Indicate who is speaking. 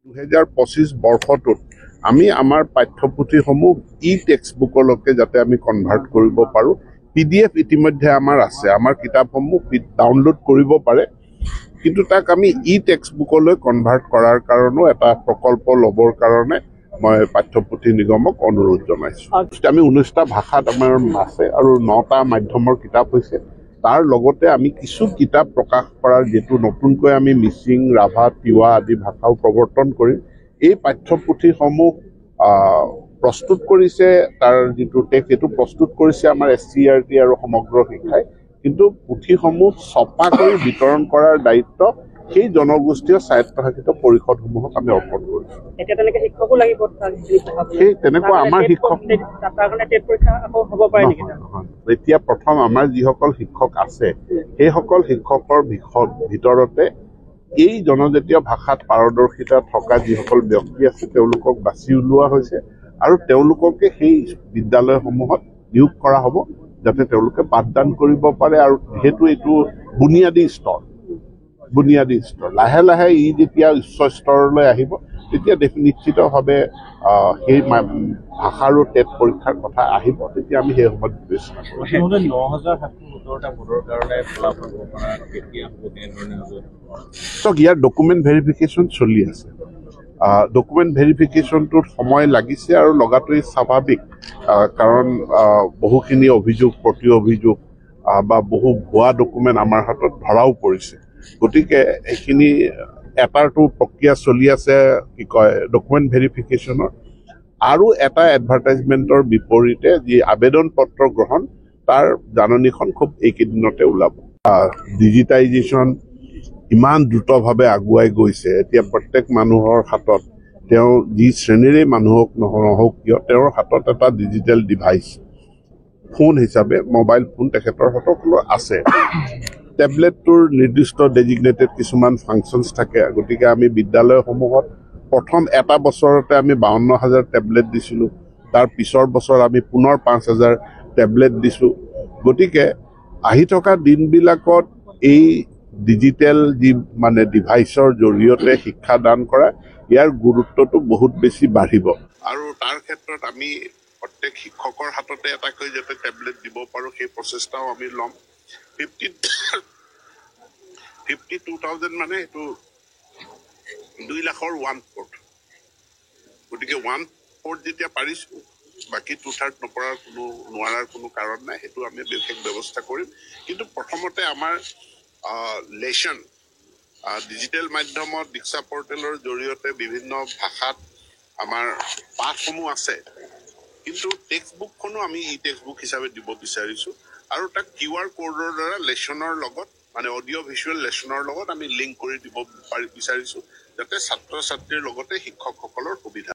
Speaker 1: 2025 বৰ্ষটোত আমি আমাৰ পাঠ্যপুথিসমূহ টেক্সটবুকলৈকে যাতে আমি কনভাৰ্ট কৰিব পাৰোঁ। PDF ইতিমধ্যে আমাৰ আছে, আমাৰ কিতাপসমূহ ডাউনলোড কৰিব পাৰে, কিন্তু তাক আমি টেক্সটবুকলৈ কনভাৰ্ট কৰাৰ কাৰণেও এটা প্ৰকল্প ল'বৰ কাৰণে মই পাঠ্যপুথি নিগমক অনুৰোধ জনাইছোঁ। আমি 19টা ভাষাত আমাৰ আছে আৰু 9টা মাধ্যমৰ কিতাপ হৈছে। তাৰ লগতে আমি কিছু কিতাপ প্ৰকাশ কৰাৰ যিটো নতুনকৈ আমি মিচিং, ৰাভা, তিৱা আদি ভাষাও প্ৰৱৰ্তন কৰিম। এই পাঠ্যপুথিসমূহ প্ৰস্তুত কৰিছে, তাৰ যিটো টেক্সট সেইটো প্ৰস্তুত কৰিছে আমাৰ SCERT আৰু সমগ্ৰ শিক্ষাই, কিন্তু পুথিসমূহ ছপা কৰি বিতৰণ কৰাৰ দায়িত্ব সেই জনগোষ্ঠীয় স্বায়ত্তশাসিত পৰিষদসমূহক আমি অৰ্পণ কৰিছোঁ। সেই তেনেকুৱা আমাৰ শিক্ষক এতিয়া প্ৰথম আমাৰ যিসকল শিক্ষক আছে সেইসকল শিক্ষকৰ ভিতৰতে এই জনজাতীয় ভাষাত পাৰদৰ্শিতা থকা যিসকল ব্যক্তি আছে তেওঁলোকক বাছি উলিওৱা হৈছে আৰু তেওঁলোককে সেই বিদ্যালয়সমূহত নিয়োগ কৰা হ'ব যাতে তেওঁলোকে পাঠদান কৰিব পাৰে। আৰু যিহেতু এইটো বুনিয়াদী স্তৰ, লাহে লাহে যেতিয়া উচ্চ স্তৰলৈ আহিব তেতিয়া নিশ্চিতভাৱে সেই ভাষাৰো টেট পৰীক্ষাৰ কথা আহিব, তেতিয়া আমি সেই সময়ত বিবেচনা কৰিম। ইয়াৰ ডকুমেণ্ট ভেৰিফিকেশ্যন চলি আছে। ডকুমেণ্ট ভেৰিফিকেশ্যনটোত সময় লাগিছে আৰু লগাটোৱেই স্বাভাৱিক, কাৰণ বহুখিনি অভিযোগ, প্ৰতি অভিযোগ বা বহু ভুৱা ডকুমেণ্ট আমাৰ হাতত ধৰাও পৰিছে। গতিকে এইখিনি এটাৰটো প্ৰক্ৰিয়া চলি আছে ডকুমেণ্ট ভেৰিফিকেশ্যনৰ, আৰু এটা এডভাৰটাইজমেণ্টৰ বিপৰীতে যি আবেদন পত্ৰ গ্ৰহণ তাৰ জাননীখন খুব এইকেইদিনতে ওলাব। ডিজিটাইজেশ্যন ইমান দ্ৰুতভাৱে আগুৱাই গৈছে, এতিয়া প্ৰত্যেক মানুহৰ হাতত, তেওঁ যি শ্ৰেণীৰে মানুহক নহওক কিয় তেওঁৰ হাতত এটা ডিজিটেল ডিভাইচ, ফোন হিচাপে মোবাইল ফোন তেখেতৰ হাতত আছে। টেবলেটটোৰ নিৰ্দিষ্ট ডেজিগনেটেড কিছুমান ফাংচনছ থাকে, গতিকে আমি বিদ্যালয়সমূহত প্ৰথম এটা বছৰতে আমি 52,000 টেবলেট দিছিলোঁ, তাৰ পিছৰ বছৰ আমি পুনৰ 5,000 টেবলেট দিছোঁ। গতিকে আহি থকা দিনবিলাকত এই ডিজিটেল যি ডিভাইচৰ জৰিয়তে শিক্ষাদান কৰা, ইয়াৰ গুৰুত্বটো বহুত বেছি বাঢ়িব আৰু তাৰ ক্ষেত্ৰত আমি প্ৰত্যেক শিক্ষকৰ হাততে এটাকৈ যাতে টেবলেট দিব পাৰোঁ সেই প্ৰচেষ্টাও আমি ল'ম। 52,000 মানে এইটো 2 লাখৰ 1/4, গতিকে 1/4 যেতিয়া পাৰিছোঁ, বাকী 2/3 নোৱাৰাৰ কোনো কাৰণ নাই, সেইটো আমি বিশেষ ব্যৱস্থা কৰিম। কিন্তু প্ৰথমতে আমাৰ লেচন ডিজিটেল মাধ্যমত দীক্ষা পৰ্টেলৰ জৰিয়তে বিভিন্ন ভাষাত আমাৰ পাঠসমূহ আছে, কিন্তু টেক্সটবুকখনো আমি টেক্সটবুক হিচাপে দিব বিচাৰিছোঁ আৰু তাক QR কোডৰ দ্বাৰা লেচনৰ লগত অডিঅ' ভিজুৱেল লেচনৰ লগত আমি লিংক কৰি দিব বিচাৰিছোঁ, যাতে ছাত্ৰ ছাত্ৰীৰ লগতে শিক্ষকসকলৰ সুবিধা